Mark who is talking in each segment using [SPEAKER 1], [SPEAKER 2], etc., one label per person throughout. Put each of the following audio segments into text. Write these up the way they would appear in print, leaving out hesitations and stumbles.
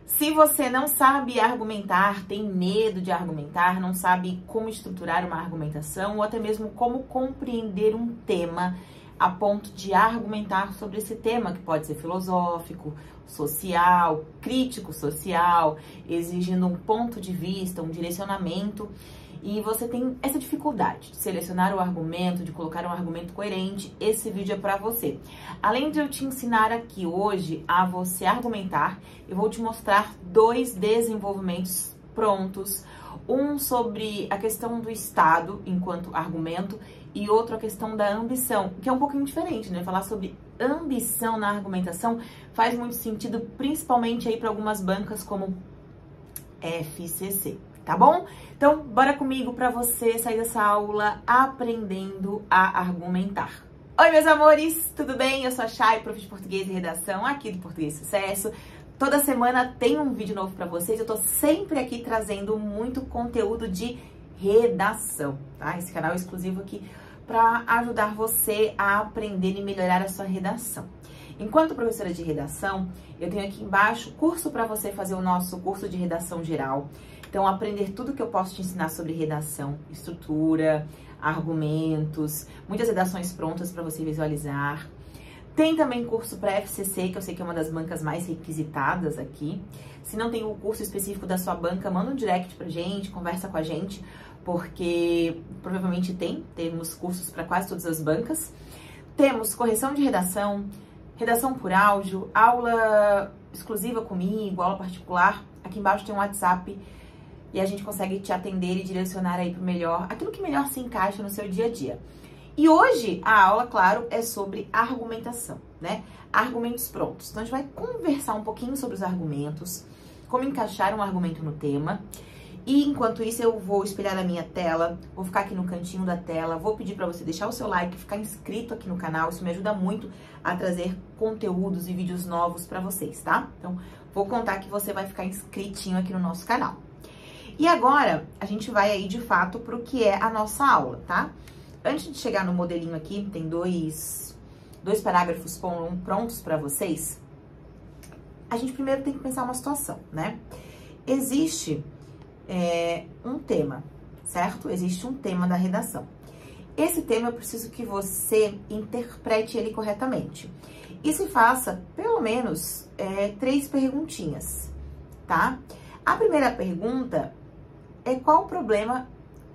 [SPEAKER 1] Se você não sabe argumentar, tem medo de argumentar, não sabe como estruturar uma argumentação ou até mesmo como compreender um tema a ponto de argumentar sobre esse tema, que pode ser filosófico, social, crítico social, exigindo um ponto de vista, um direcionamento, e você tem essa dificuldade de selecionar o argumento, de colocar um argumento coerente, esse vídeo é para você. Além de eu te ensinar aqui hoje a você argumentar, eu vou te mostrar 2 desenvolvimentos prontos, um sobre a questão do Estado enquanto argumento e outro a questão da ambição, que é um pouquinho diferente, né? Falar sobre ambição na argumentação faz muito sentido, principalmente aí para algumas bancas como FCC. Tá bom? Então, bora comigo para você sair dessa aula aprendendo a argumentar. Oi, meus amores, tudo bem? Eu sou a Chay, prof de português e redação aqui do Português Sucesso. Toda semana tem um vídeo novo para vocês. Eu tô sempre aqui trazendo muito conteúdo de redação, tá? Esse canal é exclusivo aqui para ajudar você a aprender e melhorar a sua redação. Enquanto professora de redação, eu tenho aqui embaixo curso para você fazer o nosso curso de redação geral. Então, aprender tudo que eu posso te ensinar sobre redação, estrutura, argumentos, muitas redações prontas para você visualizar. Tem também curso para FCC, que eu sei que é uma das bancas mais requisitadas aqui. Se não tem o curso específico da sua banca, manda um direct pra gente, conversa com a gente, porque provavelmente temos cursos para quase todas as bancas. Temos correção de redação, redação por áudio, aula exclusiva comigo, aula particular. Aqui embaixo tem um WhatsApp e a gente consegue te atender e direcionar aí pro melhor, aquilo que melhor se encaixa no seu dia a dia. E hoje a aula, claro, é sobre argumentação, né? Argumentos prontos. Então a gente vai conversar um pouquinho sobre os argumentos, como encaixar um argumento no tema. E enquanto isso eu vou espelhar na minha tela, vou ficar aqui no cantinho da tela, vou pedir para você deixar o seu like, ficar inscrito aqui no canal, isso me ajuda muito a trazer conteúdos e vídeos novos para vocês, tá? Então vou contar que você vai ficar inscritinho aqui no nosso canal. E agora a gente vai aí de fato pro que é a nossa aula, tá? Antes de chegar no modelinho aqui, tem dois parágrafos prontos para vocês. A gente primeiro tem que pensar uma situação, né? Existe um tema, certo? Existe um tema da redação. Esse tema eu preciso que você interprete ele corretamente. E se faça, pelo menos, 3 perguntinhas, tá? A primeira pergunta é qual problema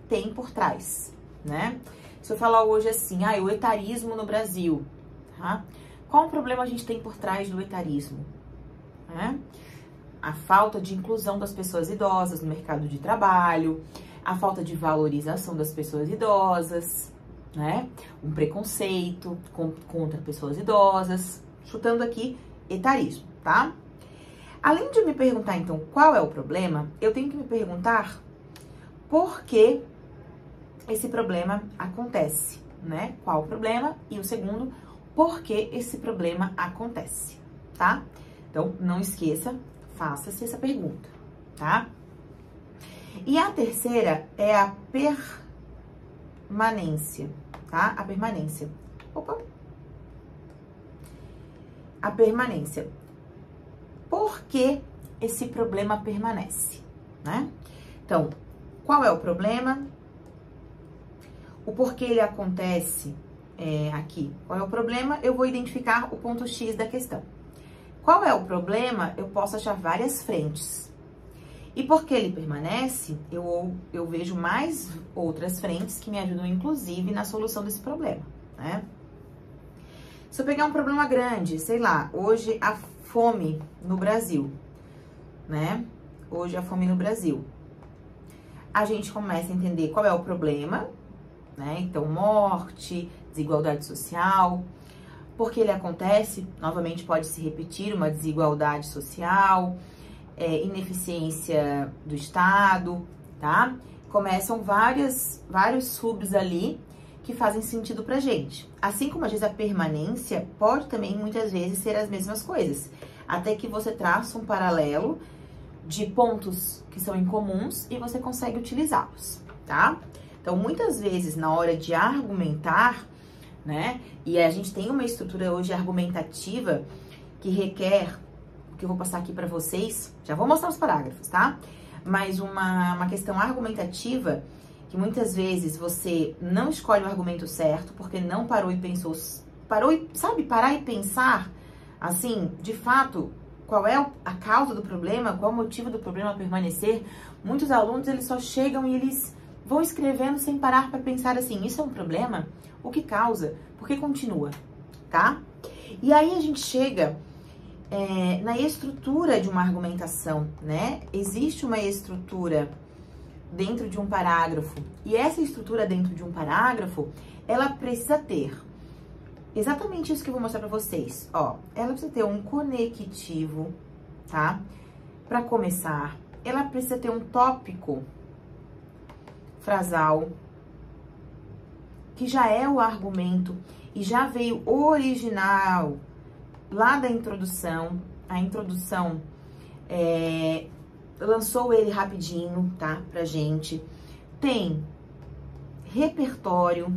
[SPEAKER 1] tem por trás, né? Se eu falar hoje assim, o etarismo no Brasil, tá? Qual problema a gente tem por trás do etarismo? Né? A falta de inclusão das pessoas idosas no mercado de trabalho, a falta de valorização das pessoas idosas, né? Um preconceito contra pessoas idosas, chutando aqui etarismo, tá? Além de me perguntar, então, qual é o problema, eu tenho que me perguntar por que esse problema acontece, né? Qual o problema? E o segundo, por que esse problema acontece, tá? Então, não esqueça, faça-se essa pergunta, tá? E a terceira é a permanência, tá? A permanência. Opa! A permanência. Por que esse problema permanece, né? Então, qual é o problema? O porquê ele acontece aqui. Qual é o problema? Eu vou identificar o ponto X da questão. Qual é o problema? Eu posso achar várias frentes. E porque ele permanece, eu vejo mais outras frentes que me ajudam, inclusive, na solução desse problema, né? Se eu pegar um problema grande, sei lá, hoje a fome no Brasil, né? Hoje a fome no Brasil. A gente começa a entender qual é o problema, né? Então, morte, desigualdade social. Porque ele acontece, novamente pode se repetir uma desigualdade social, ineficiência do Estado, tá? Começam vários subs ali que fazem sentido pra gente. Assim como às vezes a permanência pode também muitas vezes ser as mesmas coisas. Até que você traça um paralelo de pontos que são incomuns e você consegue utilizá-los, tá? Então, muitas vezes, na hora de argumentar, né? E a gente tem uma estrutura hoje argumentativa que requer que eu vou passar aqui para vocês, já vou mostrar os parágrafos, tá? Mas uma questão argumentativa, que muitas vezes você não escolhe o argumento certo, porque não parou e pensou, sabe, parar e pensar, assim, de fato, qual é a causa do problema, qual é o motivo do problema permanecer. Muitos alunos, eles só chegam e eles vão escrevendo sem parar para pensar assim, isso é um problema? O que causa? Por que continua? Tá? E aí a gente chega na estrutura de uma argumentação, né? Existe uma estrutura dentro de um parágrafo, e essa estrutura dentro de um parágrafo, ela precisa ter exatamente isso que eu vou mostrar pra vocês. Ó, ela precisa ter um conectivo, tá? Pra começar, ela precisa ter um tópico frasal, que já é o argumento e já veio original lá da introdução. A introdução lançou ele rapidinho, tá? Pra gente. Tem repertório,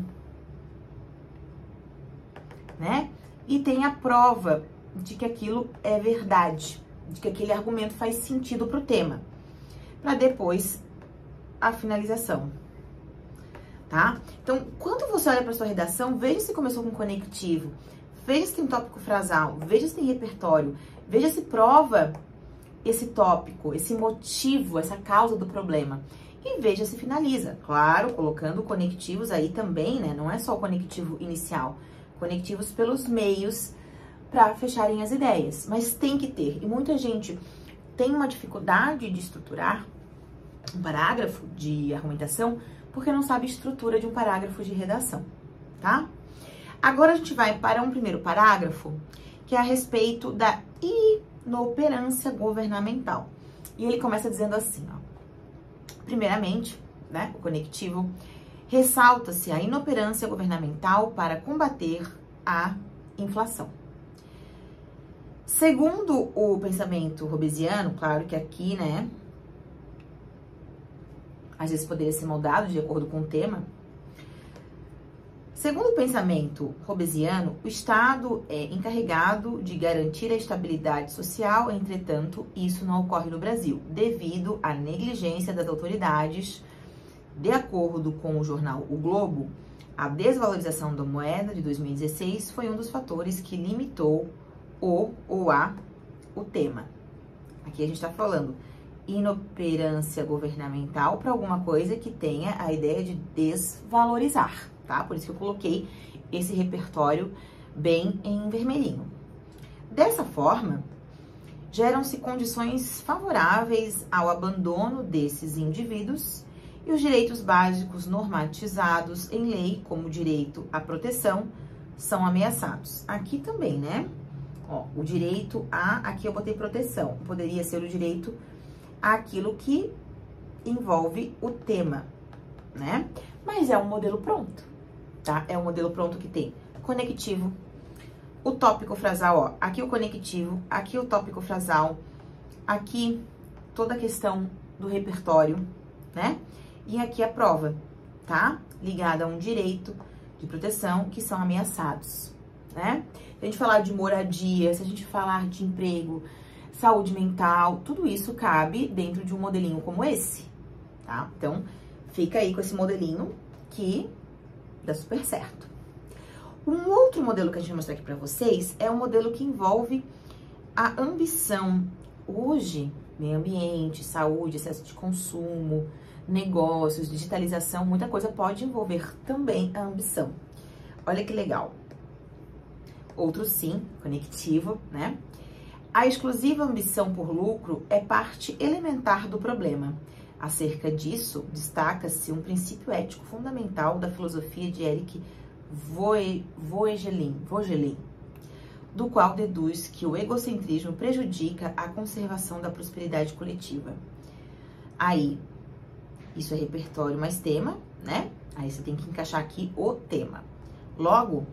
[SPEAKER 1] né? E tem a prova de que aquilo é verdade, de que aquele argumento faz sentido pro tema. Pra depois a finalização, tá? Então, quando você olha pra sua redação, veja se começou com conectivo, veja se tem tópico frasal, veja se tem repertório, veja se prova esse tópico, esse motivo, essa causa do problema. E veja se finaliza, claro, colocando conectivos aí também, né? Não é só o conectivo inicial, conectivos pelos meios para fecharem as ideias, mas tem que ter. E muita gente tem uma dificuldade de estruturar um parágrafo de argumentação porque não sabe a estrutura de um parágrafo de redação, tá? Agora a gente vai para um primeiro parágrafo, que é a respeito da inoperância governamental. E ele começa dizendo assim, ó. Primeiramente, né, o conectivo, ressalta-se a inoperância governamental para combater a inflação. Segundo o pensamento hobbesiano, claro que aqui, né, às vezes poderia ser moldado de acordo com o tema. Segundo o pensamento hobbesiano, o Estado é encarregado de garantir a estabilidade social, entretanto, isso não ocorre no Brasil, devido à negligência das autoridades. De acordo com o jornal O Globo, a desvalorização da moeda de 2016 foi um dos fatores que limitou o tema. Aqui a gente está falando inoperância governamental para alguma coisa que tenha a ideia de desvalorizar, tá? Por isso que eu coloquei esse repertório bem em vermelhinho. Dessa forma, geram-se condições favoráveis ao abandono desses indivíduos e os direitos básicos normatizados em lei, como o direito à proteção, são ameaçados. Aqui também, né? Ó, o direito aqui eu botei proteção, poderia ser o direito àquilo que envolve o tema, né? Mas é um modelo pronto, tá? É um modelo pronto que tem conectivo, o tópico frasal, ó, aqui o conectivo, aqui o tópico frasal, aqui toda a questão do repertório, né? E aqui a prova, tá? Ligada a um direito de proteção que são ameaçados, né? Se a gente falar de moradia, se a gente falar de emprego, saúde mental, tudo isso cabe dentro de um modelinho como esse, tá? Então, fica aí com esse modelinho que dá super certo. Um outro modelo que a gente vai mostrar aqui pra vocês é um modelo que envolve a ambição. Hoje, meio ambiente, saúde, excesso de consumo, negócios, digitalização, muita coisa pode envolver também a ambição. Olha que legal. Outro sim, conectivo, né? A exclusiva ambição por lucro é parte elementar do problema. Acerca disso, destaca-se um princípio ético fundamental da filosofia de Eric Voegelin, do qual deduz que o egocentrismo prejudica a conservação da prosperidade coletiva. Aí, isso é repertório mais tema, né? Aí você tem que encaixar aqui o tema. Logo,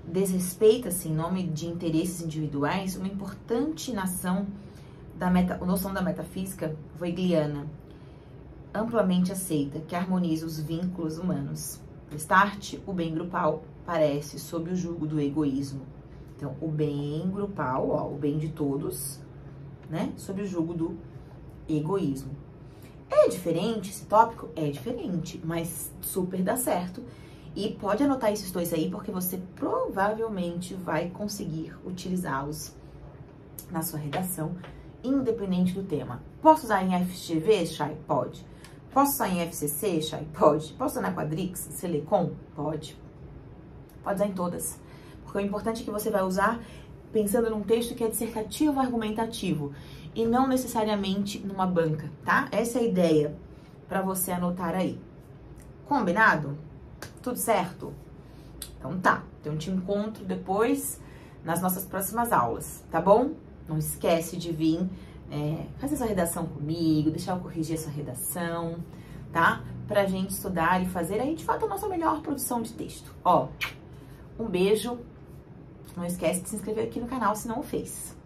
[SPEAKER 1] desrespeita-se, em nome de interesses individuais, uma importante noção da metafísica hegeliana, amplamente aceita, que harmoniza os vínculos humanos. Restart, o bem grupal parece sob o jugo do egoísmo. Então, o bem grupal, ó, o bem de todos, né? Sob o jugo do egoísmo. É diferente esse tópico? É diferente, mas super dá certo. E pode anotar esses dois aí, porque você provavelmente vai conseguir utilizá-los na sua redação, independente do tema. Posso usar em FGV, Chay? Pode. Posso usar em FCC, Chay? Pode. Posso usar na Quadrix, Selecom? Pode. Pode usar em todas. Porque o importante é que você vai usar pensando num texto que é dissertativo, argumentativo, e não necessariamente numa banca, tá? Essa é a ideia para você anotar aí. Combinado? Tudo certo? Então tá. Então te encontro depois nas nossas próximas aulas, tá bom? Não esquece de vir fazer essa redação comigo, deixar eu corrigir essa redação, tá? Pra gente estudar e fazer aí, de fato, a nossa melhor produção de texto. Ó, um beijo. Não esquece de se inscrever aqui no canal se não o fez.